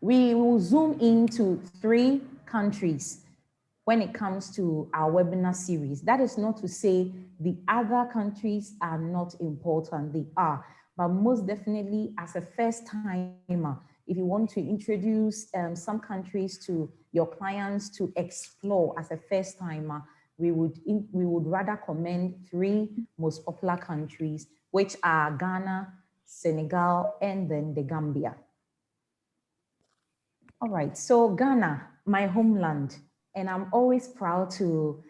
We will zoom into 3 countries when it comes to our webinar series. That is not to say the other countries are not important, they are, but most definitely as a first timer, if you want to introduce some countries to your clients to explore as a first timer, we would rather commend 3 most popular countries, which are Ghana, Senegal, and then the Gambia. All right, so Ghana, my homeland, and I'm always proud to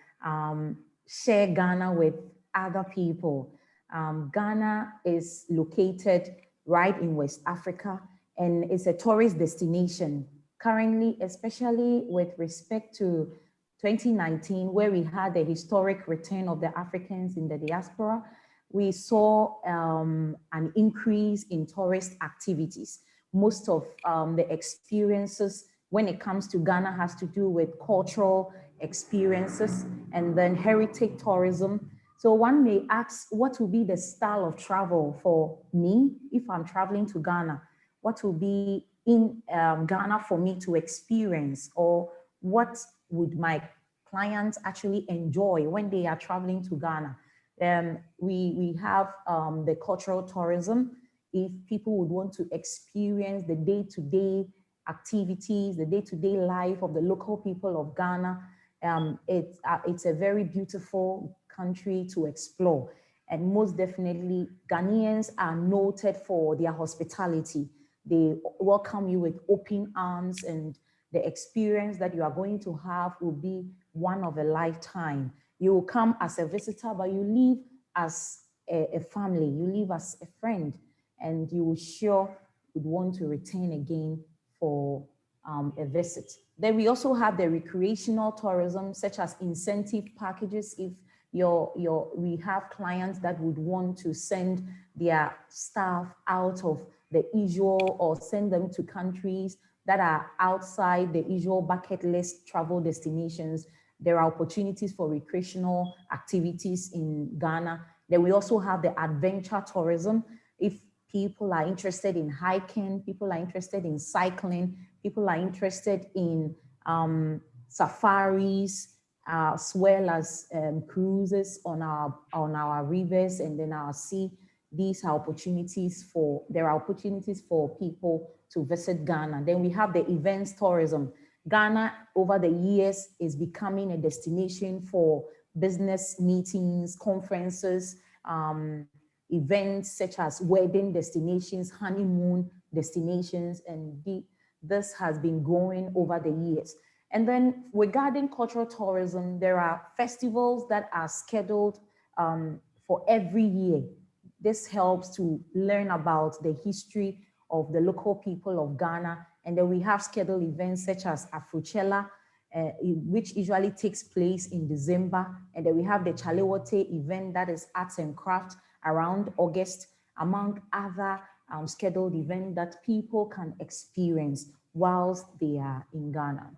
share Ghana with other people. Ghana is located right in West Africa, and it's a tourist destination. Currently, especially with respect to 2019, where we had the historic return of the Africans in the diaspora, we saw an increase in tourist activities. Most of the experiences when it comes to Ghana has to do with cultural experiences and then heritage tourism. So one may ask, what will be the style of travel for me if I'm traveling to Ghana? What will be in Ghana for me to experience, or what would my clients actually enjoy when they are traveling to Ghana? We have the cultural tourism. If people would want to experience the day-to-day activities, the day-to-day life of the local people of Ghana, it's a very beautiful country to explore. And most definitely, Ghanaians are noted for their hospitality. They welcome you with open arms, and the experience that you are going to have will be one of a lifetime. You will come as a visitor, but you leave as a family, you leave as a friend, and you will sure would want to return again for a visit. Then we also have the recreational tourism, such as incentive packages. If we have clients that would want to send their staff out of the usual, or send them to countries that are outside the usual bucket list travel destinations, there are opportunities for recreational activities in Ghana. Then we also have the adventure tourism. If people are interested in hiking, people are interested in cycling, people are interested in safaris, as well as cruises on our rivers and then our sea. There are opportunities for people to visit Ghana. Then we have the events tourism. Ghana, over the years, is becoming a destination for business meetings, conferences, events such as wedding destinations, honeymoon destinations, and this has been growing over the years. And then regarding cultural tourism, there are festivals that are scheduled for every year. This helps to learn about the history of the local people of Ghana. And then we have scheduled events such as Afrochella, which usually takes place in December. And then we have the Chalewote event, that is arts and crafts, around August, among other scheduled events that people can experience whilst they are in Ghana.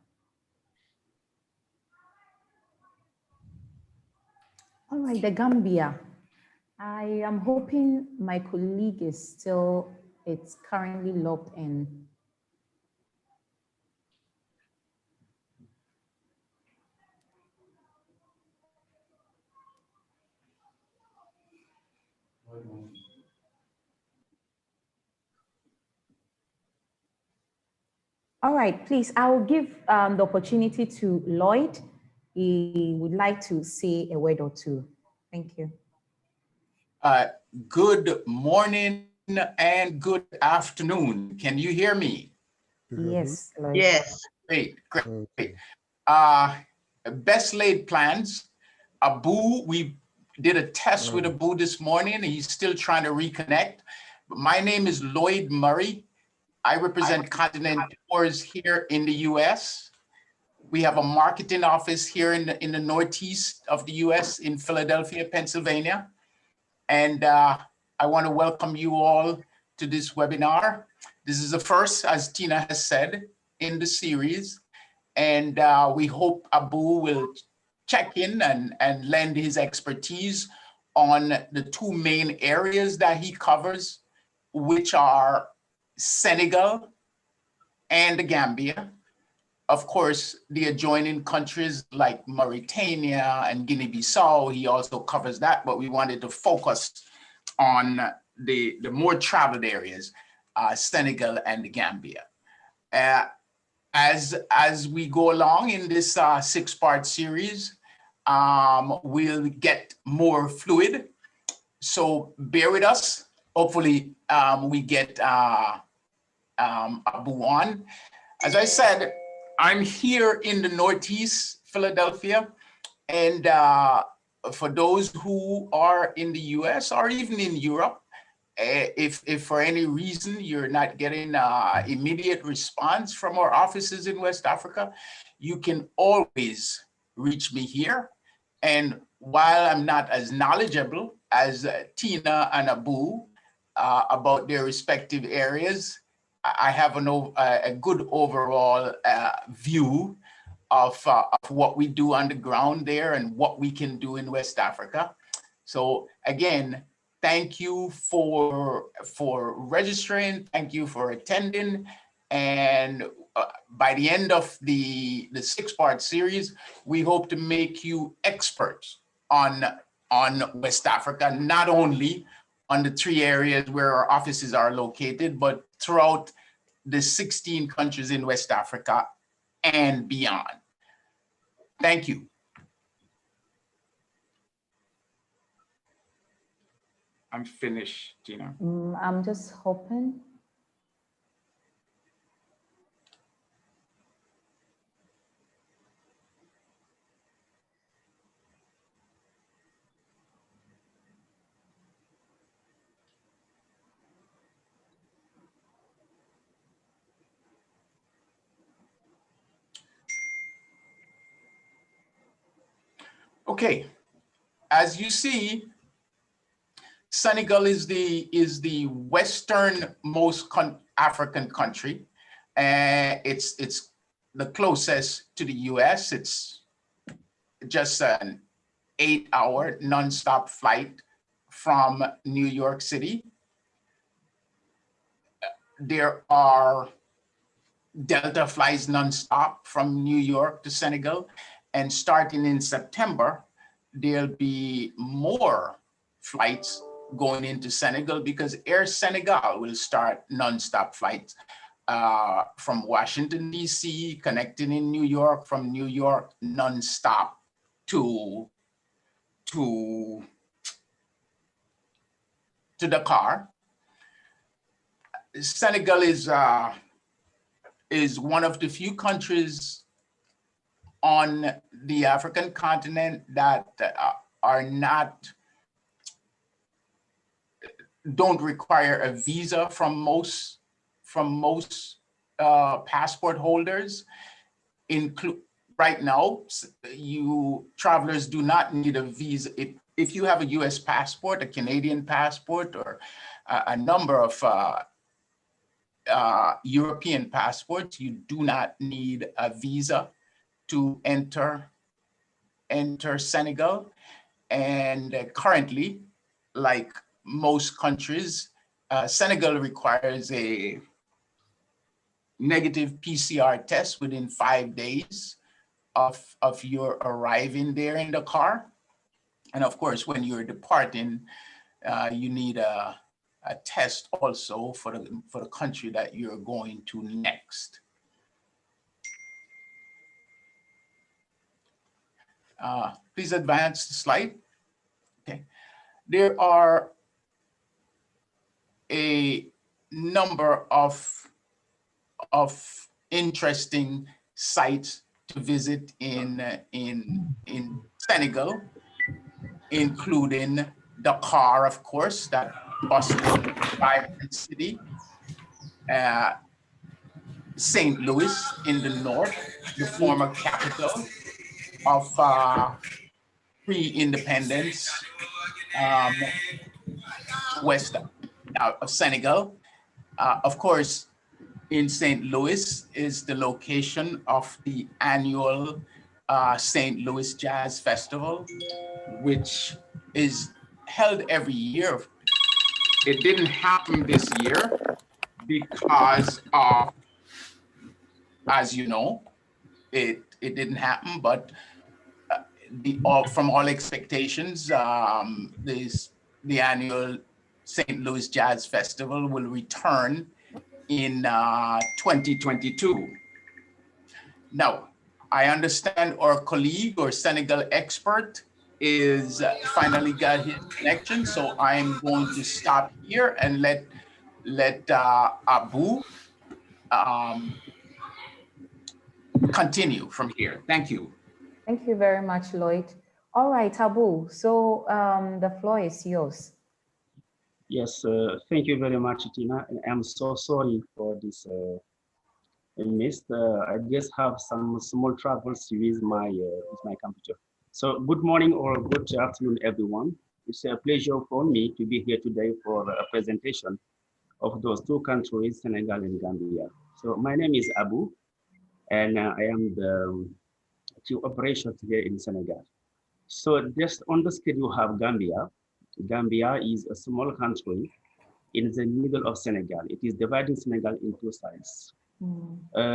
All right, the Gambia. I am hoping my colleague it's currently logged in. All right, please, I will give the opportunity to Lloyd. He would like to say a word or two. Thank you. Good morning and good afternoon. Can you hear me? Yes, Lloyd. Yes. Great. Best laid plans. Abu, we did a test with Abu this morning, and he's still trying to reconnect. My name is Lloyd Murray. I represent Continent Tours here in the US. We have a marketing office here in the Northeast of the US in Philadelphia, Pennsylvania. And I want to welcome you all to this webinar. This is the first, as Tina has said, in the series. And we hope Abu will check in and lend his expertise on the 2 main areas that he covers, which are Senegal and the Gambia. Of course, the adjoining countries like Mauritania and Guinea-Bissau, he also covers that, but we wanted to focus on the more traveled areas, Senegal and the Gambia. As we go along in this 6-part series, we'll get more fluid. So bear with us. Hopefully we get Abu on. As I said, I'm here in the Northeast Philadelphia. And for those who are in the US or even in Europe, if for any reason you're not getting immediate response from our offices in West Africa, you can always reach me here. And while I'm not as knowledgeable as Tina and Abu about their respective areas, I have a good overall view of what we do on the ground there and what we can do in West Africa. So again, thank you for registering. Thank you for attending. And by the end of the 6-part series, we hope to make you experts on West Africa, not only on the 3 areas where our offices are located, but throughout the 16 countries in West Africa and beyond. Thank you. I'm finished, Gina. I'm just hoping. Okay, as you see, Senegal is the westernmost African country. It's the closest to the US. It's just an 8-hour nonstop flight from New York City. There are Delta flies nonstop from New York to Senegal. And starting in September, there'll be more flights going into Senegal because Air Senegal will start nonstop flights from Washington, DC, connecting in New York, from New York nonstop to Dakar. Senegal is one of the few countries on the African continent that don't require a visa from most passport holders. Right now, travelers do not need a visa. If you have a US passport, a Canadian passport, or a number of European passports, you do not need a visa to enter Senegal. And currently, like most countries, Senegal requires a negative PCR test within 5 days of your arriving there in the car. And of course, when you're departing, you need a test also for the country that you're going to next. Please advance the slide. Okay. There are a number of interesting sites to visit in Senegal, including Dakar, of course, that bustling, vibrant city. St. Louis in the north, the former capital of pre-independence west of Senegal. Of course, in St. Louis is the location of the annual St. Louis Jazz Festival, which is held every year. It didn't happen this year because of as you know, it didn't happen, but from all expectations, the annual St. Louis Jazz Festival will return in 2022. Now, I understand our colleague or Senegal expert is finally got his connection, so I'm going to stop here and let Abu continue from here. Thank you. Thank you very much, Lloyd. All right, Abu, so the floor is yours. Yes, thank you very much, Tina. I'm so sorry for this miss. I just have some small troubles with my computer. So good morning or good afternoon, everyone. It's a pleasure for me to be here today for a presentation of those two countries, Senegal and Gambia. So my name is Abu, and I am the chief operations here in Senegal. So just on the screen you have Gambia. Gambia is a small country in the middle of Senegal. It is dividing Senegal into two sides.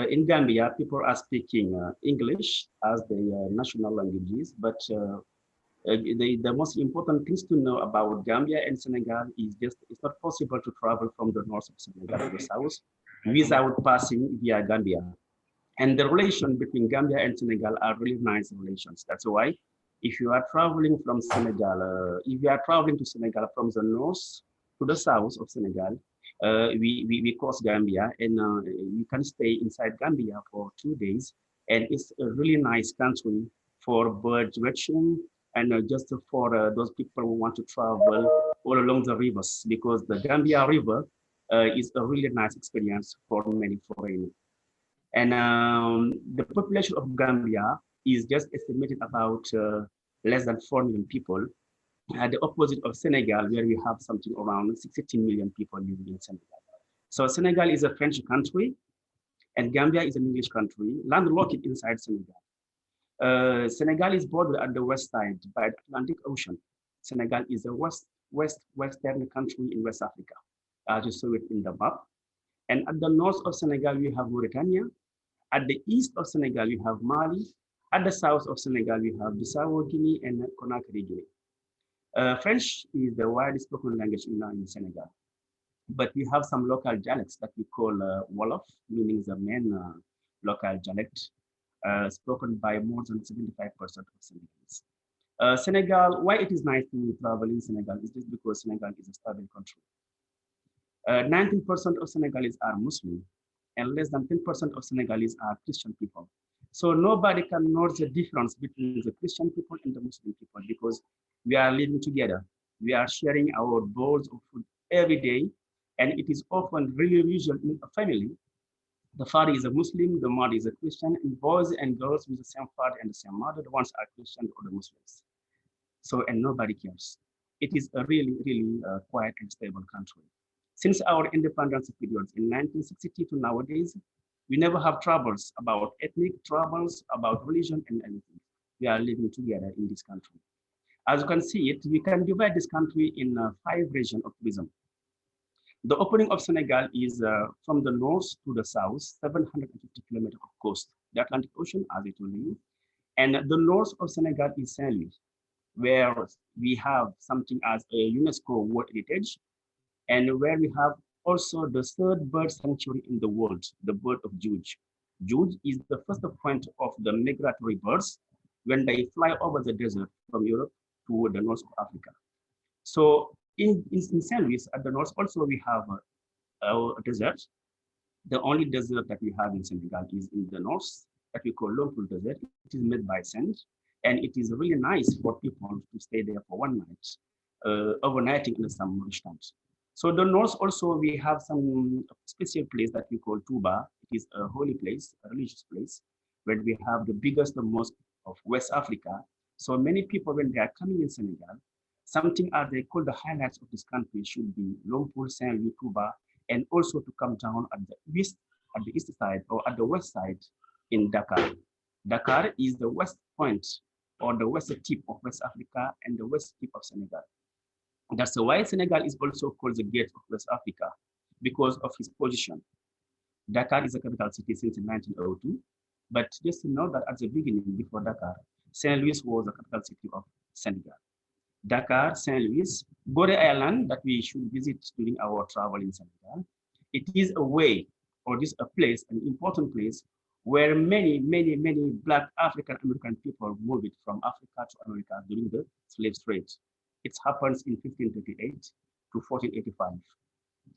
In Gambia, people are speaking English as their national languages, but the most important things to know about Gambia and Senegal is just it's not possible to travel from the north of Senegal to the south without passing via Gambia. And the relation between Gambia and Senegal are really nice relations. That's why if you are traveling from Senegal, if you are traveling to Senegal from the north to the south of Senegal, we cross Gambia and you can stay inside Gambia for 2 days. And it's a really nice country for bird watching and just for those people who want to travel all along the rivers, because the Gambia River is a really nice experience for many foreigners. And the population of Gambia is just estimated about less than 4 million people, at the opposite of Senegal, where we have something around 16 million people living in Senegal. So Senegal is a French country, and Gambia is an English country, landlocked inside Senegal. Senegal is bordered at the west side by the Atlantic Ocean. Senegal is a western country in West Africa, as you saw it in the map. And at the north of Senegal, we have Mauritania. At the east of Senegal, we have Mali. At the south of Senegal, we have Bissau Guinea and Conakry Guinea. French is the widest spoken language in Senegal, but we have some local dialects that we call Wolof, meaning the main local dialect spoken by more than 75% of Senegalese. Senegal, why it is nice to travel in Senegal is just because Senegal is a stable country. 19% of Senegalese are Muslim, and less than 10% of Senegalese are Christian people. So nobody can know the difference between the Christian people and the Muslim people, because we are living together. We are sharing our bowls of food every day, and it is often really usual in a family. The father is a Muslim, the mother is a Christian, and boys and girls with the same father and the same mother, the ones are Christian or the Muslims. So, and nobody cares. It is a really, really quiet and stable country. Since our independence periods in 1962 to nowadays, we never have troubles about ethnic troubles, about religion and anything. We are living together in this country. As you can see it, we can divide this country in 5 regions of tourism. The opening of Senegal is from the north to the south, 750 kilometers of coast, the Atlantic Ocean, as I told you. And the north of Senegal is Saint Louis, where we have something as a UNESCO World Heritage, and where we have also the 3rd bird sanctuary in the world, the bird of Juge. Juge is the first point of the migratory birds when they fly over the desert from Europe to the north of Africa. So in Saint Louis at the north also we have a desert. The only desert that we have in Senegal is in the north that we call Lompoul Desert. It is made by sand, and it is really nice for people to stay there for 1 night, overnighting in some restaurants. So the north also we have some special place that we call Touba. It is a holy place, a religious place, where we have the biggest mosque of West Africa. So many people, when they are coming in Senegal, something as they call the highlights of this country should be Lompoul, Saint-Louis, Touba, and also to come down at the east side or at the west side in Dakar. Dakar is the west point or the west tip of West Africa and the west tip of Senegal. That's why Senegal is also called the gate of West Africa, because of his position. Dakar is a capital city since 1902. But just to know that at the beginning, before Dakar, Saint Louis was the capital city of Senegal. Dakar, Saint Louis, Gorée Island that we should visit during our travel in Senegal. It is a way, or this a place, an important place where many Black African American people moved from Africa to America during the slave trade. It happens in 1538 to 1485.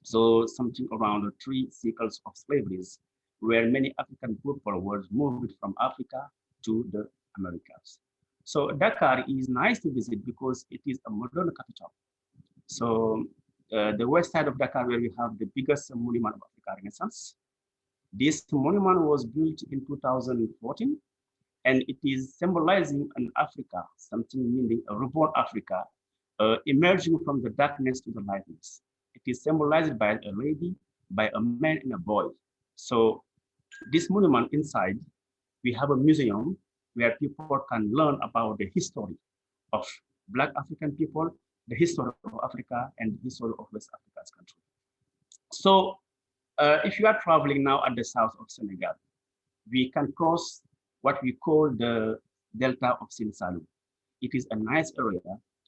So something around 3 cycles of slaveries, where many African people were moved from Africa to the Americas. So Dakar is nice to visit because it is a modern capital. So the west side of Dakar, where we have the biggest monument of Africa Renaissance. This monument was built in 2014, and it is symbolizing an Africa, something meaning a reborn Africa, emerging from the darkness to the lightness. It is symbolized by a lady, by a man and a boy. So this monument inside, we have a museum where people can learn about the history of Black African people, the history of Africa, and the history of West Africa's country. So if you are traveling now at the south of Senegal, we can cross what we call the Delta of Sinsalu. It is a nice area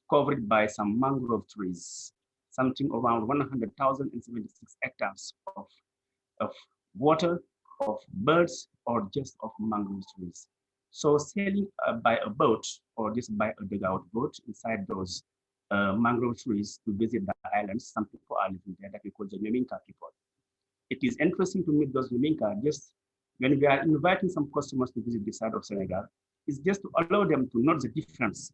covered by some mangrove trees, something around 100,076 hectares of water, of birds, or just of mangrove trees. So sailing by a boat or just by a dugout boat inside those mangrove trees to visit the islands, some people are living there that we call the Nyominka people. It is interesting to meet those Nyominka. Just when we are inviting some customers to visit this side of Senegal, it's just to allow them to know the difference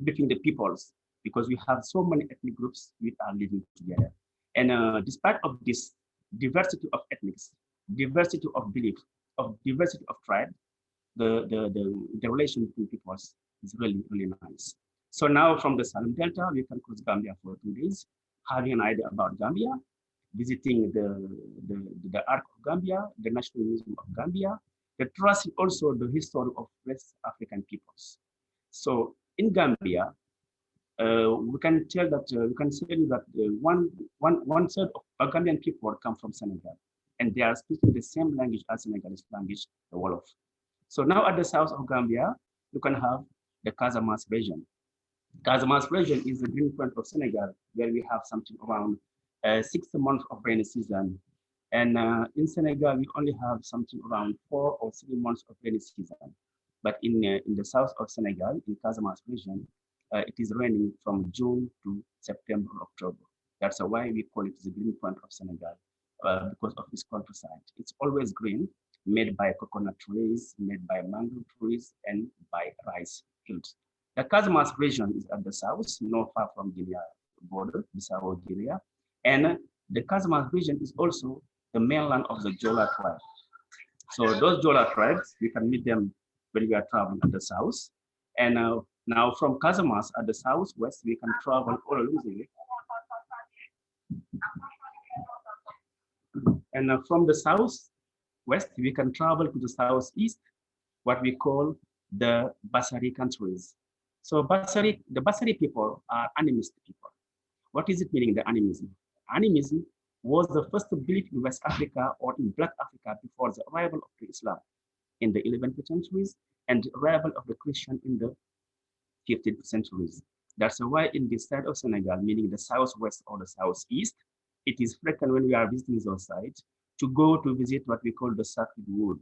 between the peoples, because we have so many ethnic groups which are living together. And despite of this diversity of ethnics, diversity of belief, of diversity of tribe, the relation between peoples is really nice. So now from the Salem Delta, we can cross Gambia for 2 days, having an idea about Gambia, visiting the Ark of Gambia, the National Museum of Gambia, the tracing also the history of West African peoples. So in Gambia, we can tell that we can say that one third of Gambian people come from Senegal, and they are speaking the same language as Senegalese language, the Wolof. So now at the south of Gambia, you can have the Casamance region. Casamance region is the green point of Senegal, where we have something around 6 months of rainy season. And in Senegal, we only have something around 4 or 3 months of rainy season. But in the south of Senegal, in Casamance region, it is raining from June to September, October. That's why we call it the green point of Senegal, because of its countryside. It's always green, made by coconut trees, made by mangrove trees, and by rice fields. The Casamance region is at the south, not far from Guinea border, Bissau Guinea. And the Casamance region is also the mainland of the Jola tribe. So those Jola tribes, we can meet them when we are traveling at the south. And now from Casamance at the southwest, we can travel all along the way. And from the southwest, we can travel to the southeast, what we call the Basari countries. So the Basari people are animist people. What is it meaning, the animism? Animism was the first belief in West Africa or in Black Africa before the arrival of Islam in the 11th centuries and the arrival of the Christian in the 15th centuries. That's why in this side of Senegal, meaning the southwest or the southeast, it is frequent when we are visiting those sites to go to visit what we call the Sacred Wood.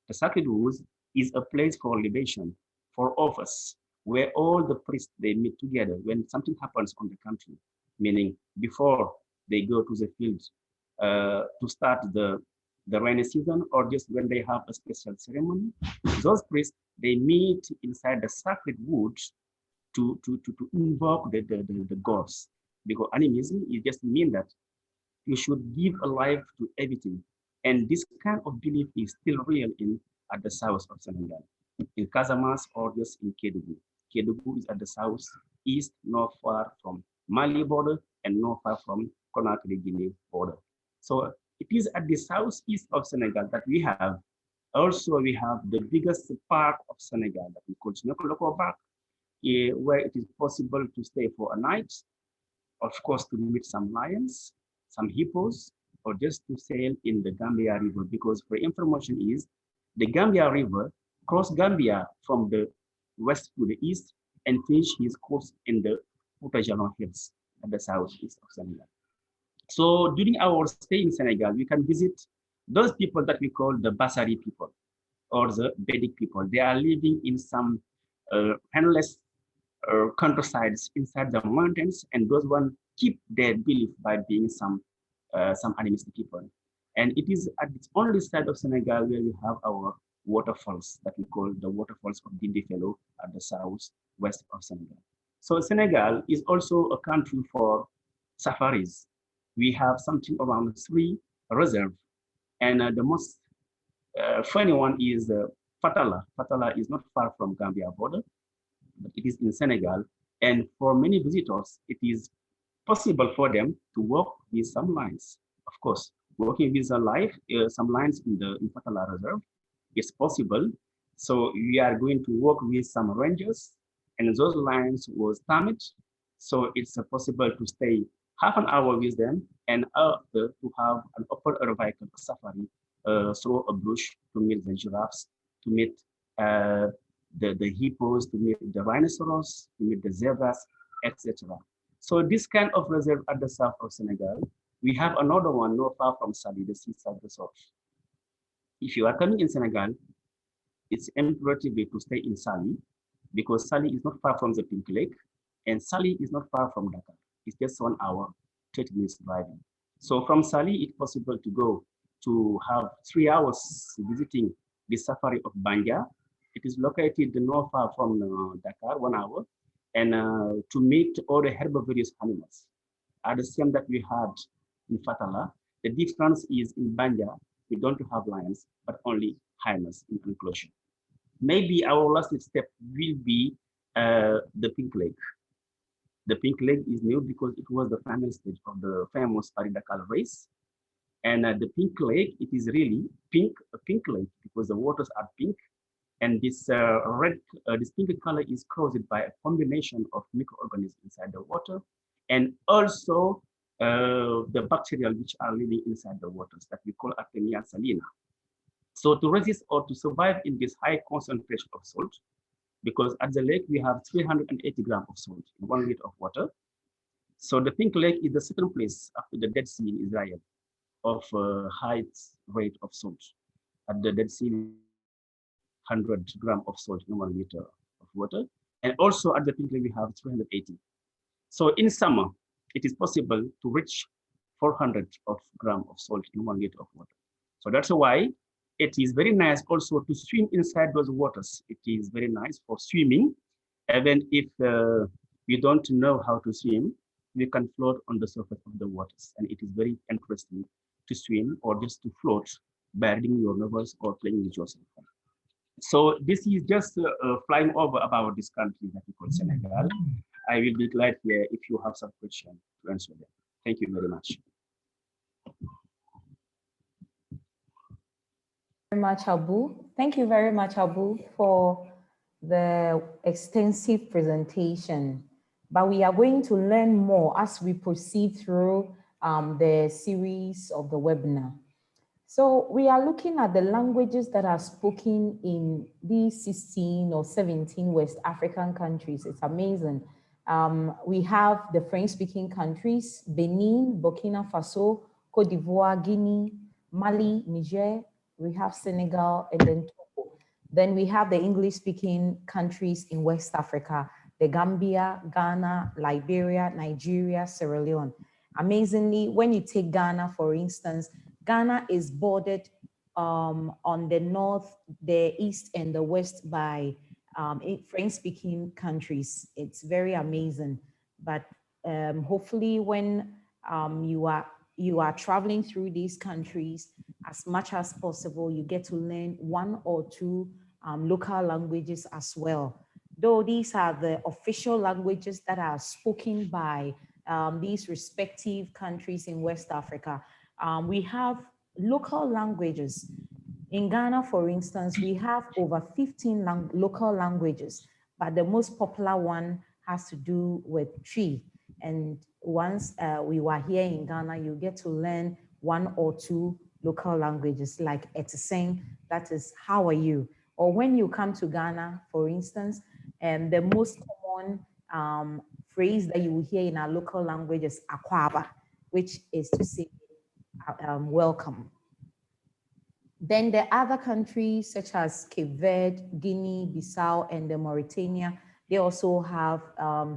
The Sacred Wood is a place for libation, for office, where all the priests, they meet together when something happens on the country, meaning before they go to the field to start the rainy season, or just when they have a special ceremony. Those priests, they meet inside the Sacred Wood to invoke the gods. Because animism, it just means that you should give a life to everything. And this kind of belief is still real at the south of Senegal, in Casamance or just in Kédougou. Kédougou is at the southeast, not far from Mali border and not far from Conakry, Guinea border. So it is at the southeast of Senegal that we have the biggest park of Senegal that we call Senegal Park, where it is possible to stay for a night, of course, to meet some lions, some hippos, or just to sail in the Gambia River, because for information is the Gambia River cross Gambia from the west to the east and finish his course in the Jalon Hills at the southeast of Senegal. So during our stay in Senegal, we can visit those people that we call the Basari people or the Vedic people. They are living in some endless countrysides inside the mountains, and those one keep their belief by being some animistic people. And it is at the only side of Senegal where we have our waterfalls that we call the waterfalls of Dindéfélo at the southwest of Senegal. So Senegal is also a country for safaris. We have something around 3 reserves, and the most funny one is Fatala. Fatala is not far from Gambia border, but it is in Senegal. And for many visitors, it is possible for them to walk with some lines. Of course, working with some lines in the Fatala Reserve is possible. So we are going to work with some rangers, and those lines was damaged. So it's possible to stay half an hour with them and after to have an upper air vehicle safari through a bush to meet the giraffes, to meet the hippos, to meet the rhinoceros, to meet the zebras, etc. So this kind of reserve at the south of Senegal. We have another one not far from Saly, the seaside resort. If you are coming in Senegal, it's imperative to stay in Saly because Saly is not far from the Pink Lake and Saly is not far from Dakar. It's just 1 hour, 30 minutes driving. So from Saly, it's possible to go to have 3 hours visiting the safari of Banja. It is located not far from Dakar, 1 hour, and to meet all the herbivorous animals. At the same that we had in Fatala, the difference is in Banja, we don't have lions, but only hyenas in enclosure. Maybe our last step will be the Pink Lake. The Pink Lake is new because it was the final stage of the famous Paris-Dakar race. And the Pink Lake, it is really pink, a pink lake because the waters are pink. And this this pink color is caused by a combination of microorganisms inside the water and also the bacteria which are living inside the waters that we call Artemia salina. So to resist or to survive in this high concentration of salt, because at the lake we have 380 grams of salt in 1 liter of water. So the Pink Lake is the second place after the Dead Sea in Israel of high rate of salt. At the Dead Sea, 100 grams of salt in 1 liter of water. And also at the Pink Lake, we have 380. So in summer, it is possible to reach 400 grams of salt in 1 liter of water. So that's why it is very nice also to swim inside those waters. It is very nice for swimming. Even if we don't know how to swim, we can float on the surface of the waters. And it is very interesting to swim or just to float by reading your novels or playing with yourself. So this is just flying over about this country that we call Senegal. I will be glad here if you have some questions to answer them. Thank you very much. Very much, Abu. Thank you very much, Abu, for the extensive presentation. But we are going to learn more as we proceed through the series of the webinar. So we are looking at the languages that are spoken in these 16 or 17 West African countries. It's amazing. We have the French-speaking countries, Benin, Burkina Faso, Cote d'Ivoire, Guinea, Mali, Niger. We have Senegal and then Togo. Then we have the English-speaking countries in West Africa, the Gambia, Ghana, Liberia, Nigeria, Sierra Leone. Amazingly, when you take Ghana, for instance, Ghana is bordered on the north, the east, and the west by French-speaking countries. It's very amazing. But hopefully, when you are traveling through these countries, as much as possible, you get to learn 1 or 2 local languages as well. Though these are the official languages that are spoken by these respective countries in West Africa, we have local languages. In Ghana, for instance, we have over 15 local languages, but the most popular one has to do with tree. And once we were here in Ghana, you get to learn one or two local languages like Etiseng, that is, how are you? Or when you come to Ghana, for instance, the most common phrase that you will hear in our local language is akwaba, which is to say welcome. Then the other countries such as Cape Verde, Guinea, Bissau, and the Mauritania, they also have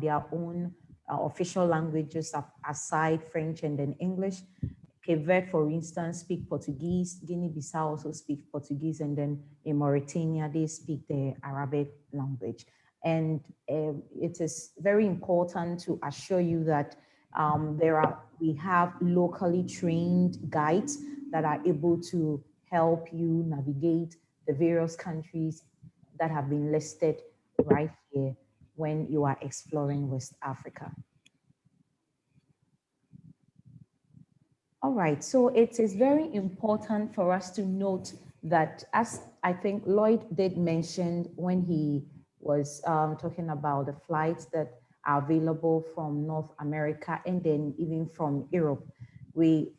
their own official languages aside French and then English. Cape Verde, for instance, speak Portuguese. Guinea-Bissau also speak Portuguese, and then in Mauritania, they speak the Arabic language. And it is very important to assure you that we have locally trained guides that are able to help you navigate the various countries that have been listed right here when you are exploring West Africa. All right, so it is very important for us to note that, as I think Lloyd did mention when he was talking about the flights that are available from North America and then even from Europe, we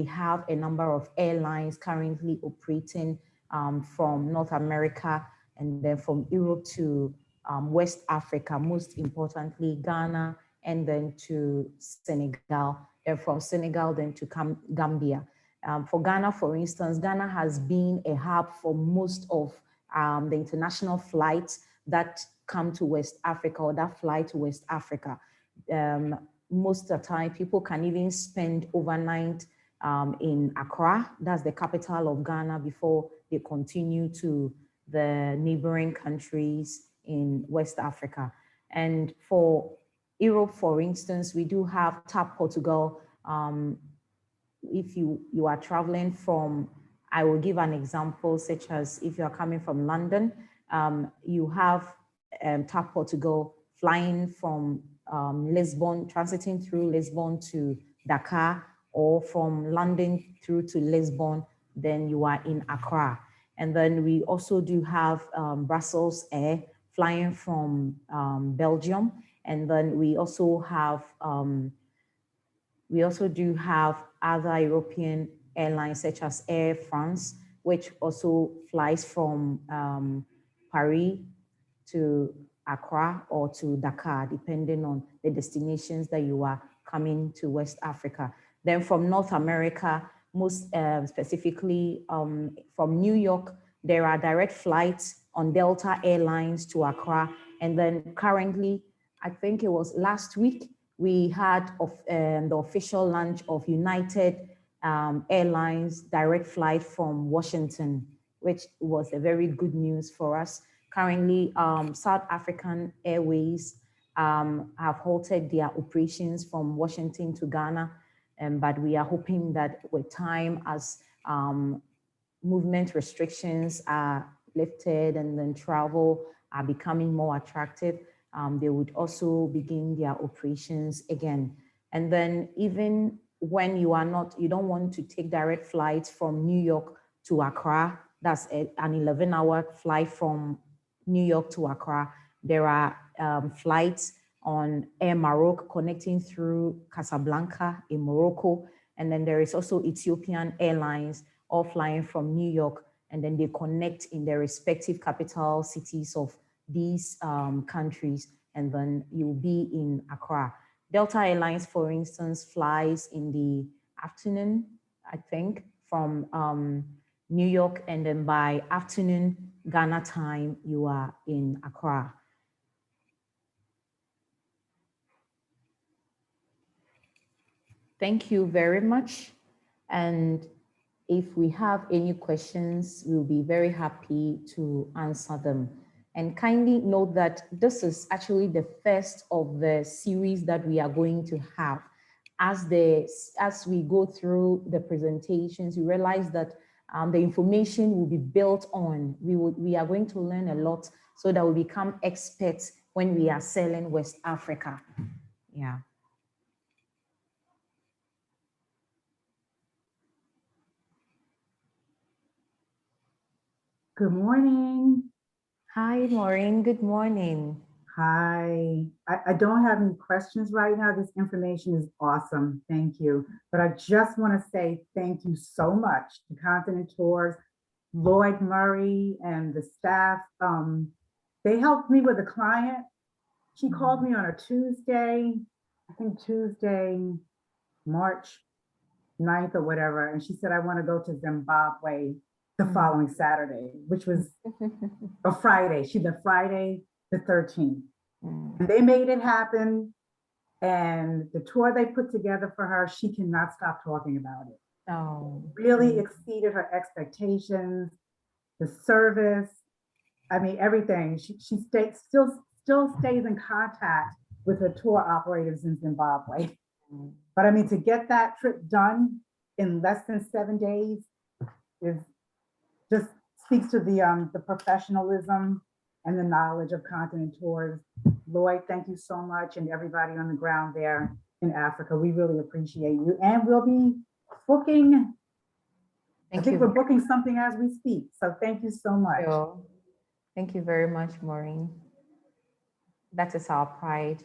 have a number of airlines currently operating from North America and then from Europe to West Africa, most importantly Ghana, and then to Senegal, and from Senegal then to Gambia. For Ghana, for instance, Ghana has been a hub for most of the international flights that come to West Africa or that fly to West Africa. Most of the time, people can even spend overnight in Accra, that's the capital of Ghana, before they continue to the neighboring countries in West Africa. And for Europe, for instance, we do have TAP Portugal. If you are traveling from, I will give an example, such as if you are coming from London, you have TAP Portugal flying from Lisbon, transiting through Lisbon to Dakar, or from London through to Lisbon, then you are in Accra. And then we also do have Brussels Air flying from Belgium. And then we also do have other European airlines such as Air France, which also flies from Paris to Accra or to Dakar, depending on the destinations that you are coming to West Africa. Then from North America, most specifically from New York, there are direct flights on Delta Airlines to Accra. And then currently, I think it was last week, we had the official launch of United Airlines direct flight from Washington, which was a very good news for us. Currently, South African Airways have halted their operations from Washington to Ghana, but we are hoping that with time, as movement restrictions are lifted and then travel are becoming more attractive, they would also begin their operations again. And then even when you don't want to take direct flights from New York to Accra, that's an 11-hour flight from New York to Accra. There are flights on Air Maroc connecting through Casablanca in Morocco. And then there is also Ethiopian Airlines all flying from New York, and then they connect in their respective capital cities of these countries, and then you'll be in Accra. Delta Airlines, for instance, flies in the afternoon, I think, from New York, and then by afternoon, Ghana time, you are in Accra. Thank you very much. And if we have any questions, we'll be very happy to answer them. And kindly note that this is actually the first of the series that we are going to have. As we go through the presentations, you realize that the information will be built on. We are going to learn a lot so that we become experts when we are selling West Africa. Yeah. Good morning. Hi, Maureen. Good morning. Hi, I don't have any questions right now. This information is awesome. Thank you. But I just want to say thank you so much to Continent Tours, Lloyd Murray and the staff. They helped me with a client. She called me on a Tuesday, I think Tuesday, March 9th or whatever. And she said, I want to go to Zimbabwe the following Saturday, which was a Friday. She the Friday the 13th. And they made it happen. And the tour they put together for her, she cannot stop talking about it. Oh, Really exceeded her expectations, the service, I mean, everything. She still stays in contact with her tour operators in Zimbabwe. But I mean, to get that trip done in less than 7 days is just speaks to the professionalism and the knowledge of Continent Tours. Lloyd, thank you so much, and everybody on the ground there in Africa. We really appreciate you. And we'll be booking, I think we're booking something as we speak. So thank you so much. Sure. Thank you very much, Maureen. That is our pride.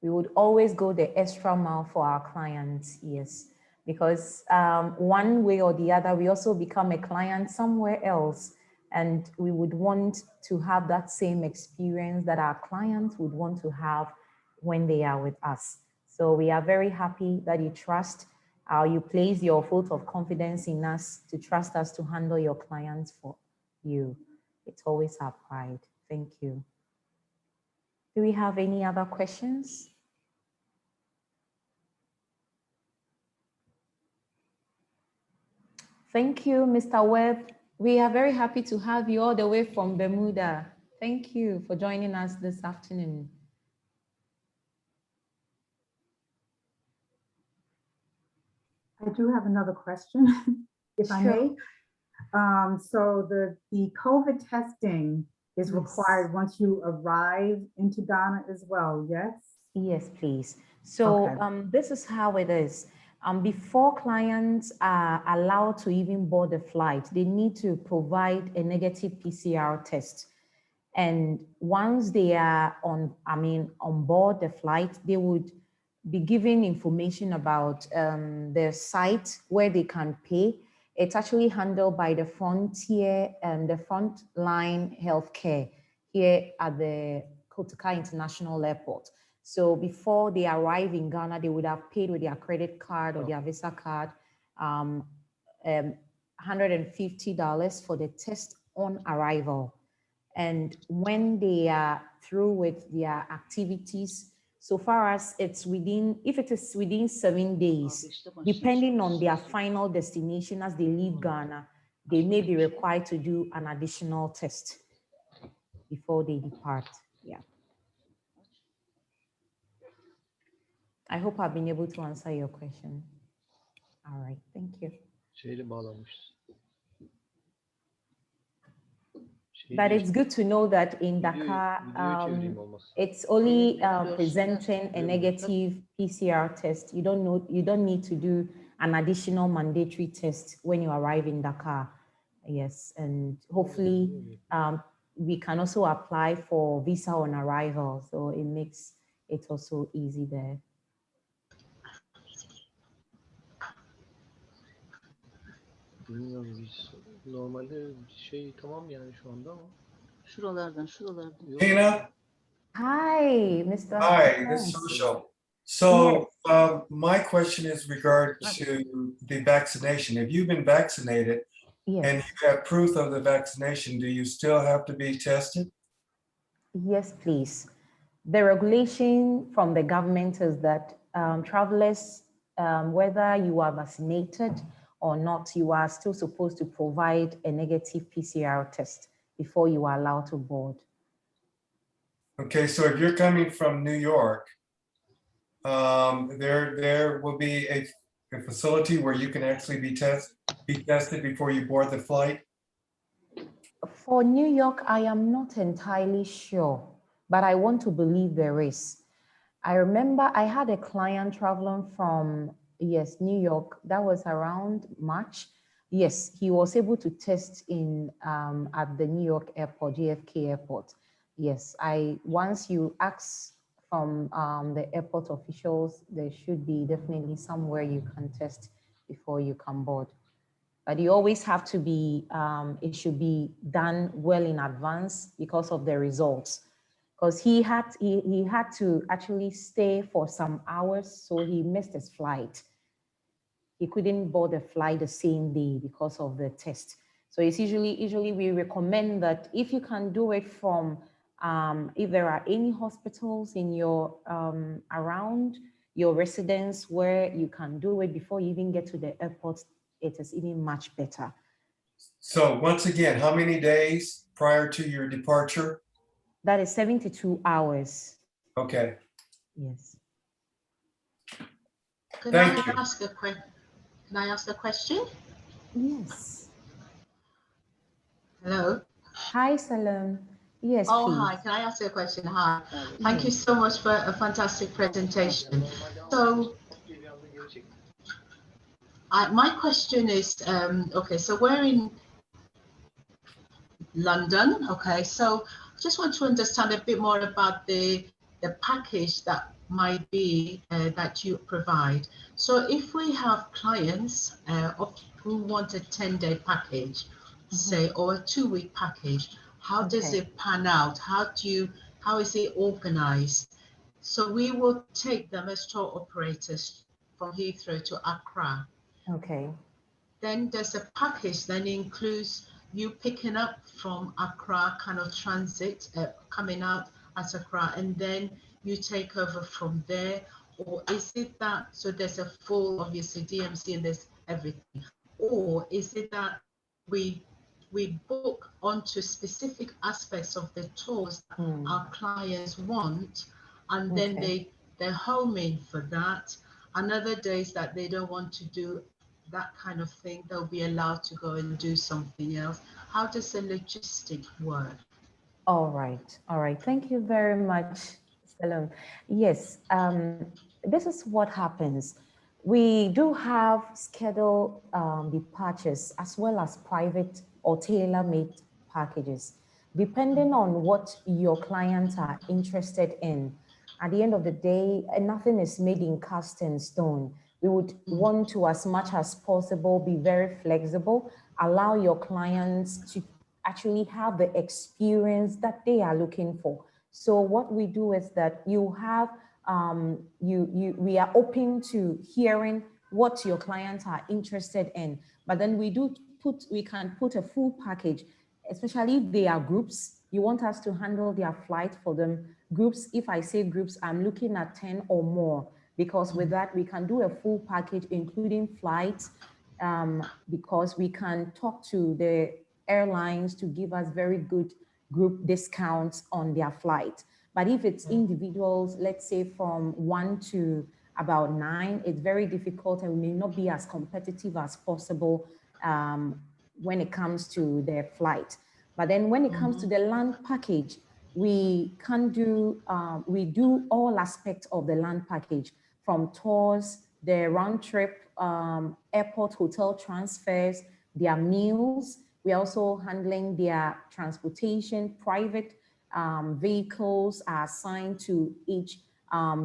We would always go the extra mile for our clients, yes. Because one way or the other, we also become a client somewhere else. And we would want to have that same experience that our clients would want to have when they are with us. So we are very happy that you trust, you place your vote of confidence in us to trust us to handle your clients for you. It's always our pride. Thank you. Do we have any other questions? Thank you, Mr. Webb. We are very happy to have you all the way from Bermuda. Thank you for joining us this afternoon. I do have another question, if I may. So the COVID testing is required once you arrive into Ghana as well, yes? Yes, please. So this is how it is. Before clients are allowed to even board the flight, they need to provide a negative PCR test. And once they are on board the flight, they would be given information about the site where they can pay. It's actually handled by the frontier and the frontline healthcare here at the Kotoka International Airport. So before they arrive in Ghana, they would have paid with their credit card or their Visa card, $150 for the test on arrival. And when they are through with their activities, so far as it's within, if it is within 7 days, depending on their final destination as they leave Ghana, they may be required to do an additional test before they depart. Yeah. I hope I've been able to answer your question. All right, thank you. But it's good to know that in Dakar, it's only presenting a negative PCR test. You don't need to do an additional mandatory test when you arrive in Dakar. Yes, and hopefully we can also apply for visa on arrival, so it makes it also easy there. Bilmiyorum biz normalde tamam yani şu anda ama. Şuralardan. Tina? Hi, Mr. Hi, this is Social. So my question is regard to the vaccination. If you've been vaccinated and you have proof of the vaccination, do you still have to be tested? Yes, please. The regulation from the government is that travelers, whether you are vaccinated or not, you are still supposed to provide a negative PCR test before you are allowed to board. Okay, so if you're coming from New York, there will be a facility where you can actually be tested before you board the flight? For New York, I am not entirely sure, but I want to believe there is. I remember I had a client traveling from, New York. That was around March. Yes, he was able to test in at the New York airport, JFK airport. Yes, once you ask from the airport officials, there should be definitely somewhere you can test before you come board. But you always have to be, it should be done well in advance because of the results. Because he had to actually stay for some hours, so he missed his flight. He couldn't board the flight the same day because of the test. So it's usually we recommend that if you can do it from, if there are any hospitals in your, around your residence where you can do it before you even get to the airport, it is even much better. So once again, how many days prior to your departure? That is 72 hours. Okay. Yes. Thank you. Can I ask a question? Yes. Hello. Hi, Salam. Yes, Oh, please. hi. Can I ask you a question? Hi. Thank you so much for a fantastic presentation. So, my question is, okay, so we're in London. Okay, so I just want to understand a bit more about the package that might be that you provide. So if we have clients who want a 10-day package, say, or a 2-week package, how does it pan out? How is it organized? So we will take them as tour operators from Heathrow to Accra. Okay. Then there's a package that includes you picking up from Accra, kind of transit, coming out at Accra, and then you take over from there? Or is it that, so there's a full, obviously, DMC and there's everything? Or is it that we book onto specific aspects of the tours that our clients want, and then they're homing for that, and other days that they don't want to do that kind of thing, they'll be allowed to go and do something else? How does the logistic work? All right. Thank you very much, Salam. Yes, this is what happens. We do have scheduled departures as well as private or tailor-made packages, depending on what your clients are interested in. At the end of the day, nothing is made in cast in stone. We would want to, as much as possible, be very flexible, allow your clients to actually have the experience that they are looking for. So what we do is that you have, we are open to hearing what your clients are interested in, but then we can put a full package, especially if they are groups. You want us to handle their flight for them. Groups, if I say groups, I'm looking at 10 or more, because with that, we can do a full package, including flights, because we can talk to the airlines to give us very good group discounts on their flight. But if it's individuals, let's say from 1 to about 9, it's very difficult and we may not be as competitive as possible when it comes to their flight. But then when it comes to the land package, we can do, we do all aspects of the land package, from tours, the round trip, airport hotel transfers, their meals. We're also handling their transportation. Private vehicles are assigned to each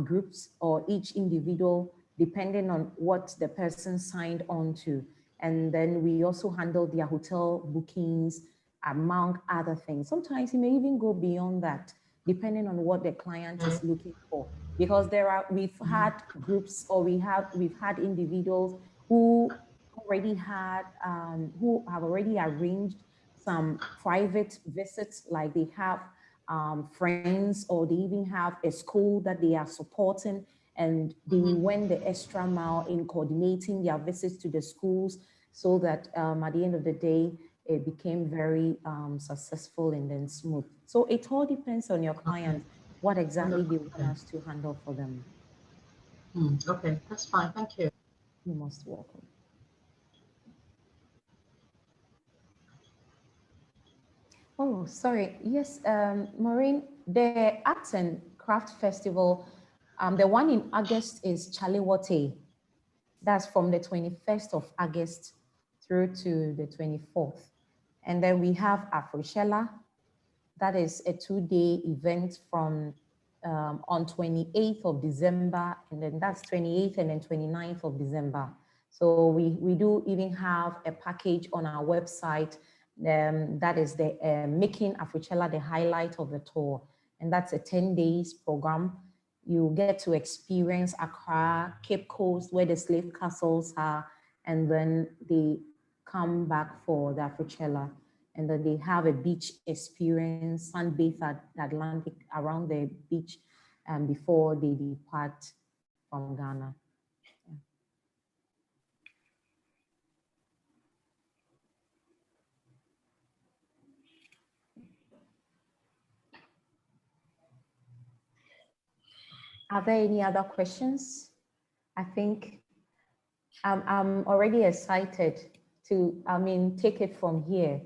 groups or each individual, depending on what the person signed on to. And then we also handle their hotel bookings, among other things. Sometimes it may even go beyond that, depending on what the client is looking for. Because we've had groups, or we've had individuals who already had, who have already arranged some private visits, like they have friends, or they even have a school that they are supporting, and they went the extra mile in coordinating their visits to the schools, so that at the end of the day, it became very successful and then smooth. So it all depends on your client, what exactly they want us to handle for them. Okay, that's fine. Thank you. You're most welcome. Oh, sorry. Yes, Maureen, the Arts and Craft Festival, the one in August is Chalewote. That's from the 21st of August through to the 24th. And then we have Afroshella That is a 2-day event from on 28th of December, and then that's 28th and then 29th of December. So we do even have a package on our website that is the Making Afrochella the highlight of the tour. And that's a 10 days program. You get to experience Accra, Cape Coast, where the slave castles are, and then they come back for the Afrochella. And then they have a beach experience, sunbathe at the Atlantic around the beach before they depart from Ghana. Yeah. Are there any other questions? I think I'm already excited to, take it from here.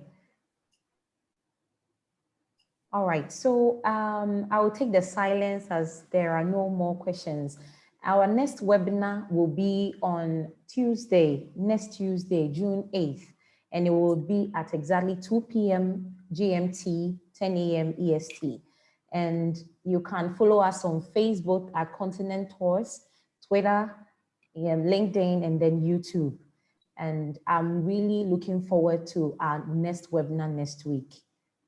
All right, so I will take the silence as there are no more questions. Our next webinar will be on Tuesday, next Tuesday, June 8th, and it will be at exactly 2 p.m. GMT, 10 a.m. EST. And you can follow us on Facebook at Continent Tours, Twitter, LinkedIn, and then YouTube. And I'm really looking forward to our next webinar next week.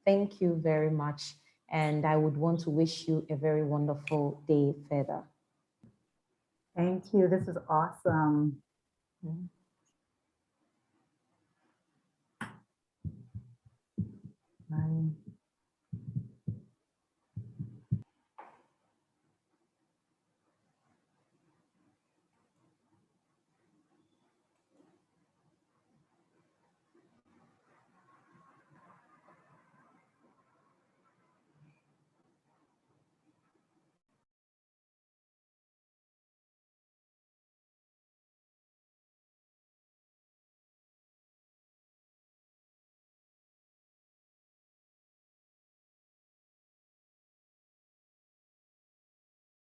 Thank you very much. And I would want to wish you a very wonderful day further. Thank you. This is awesome. Bye.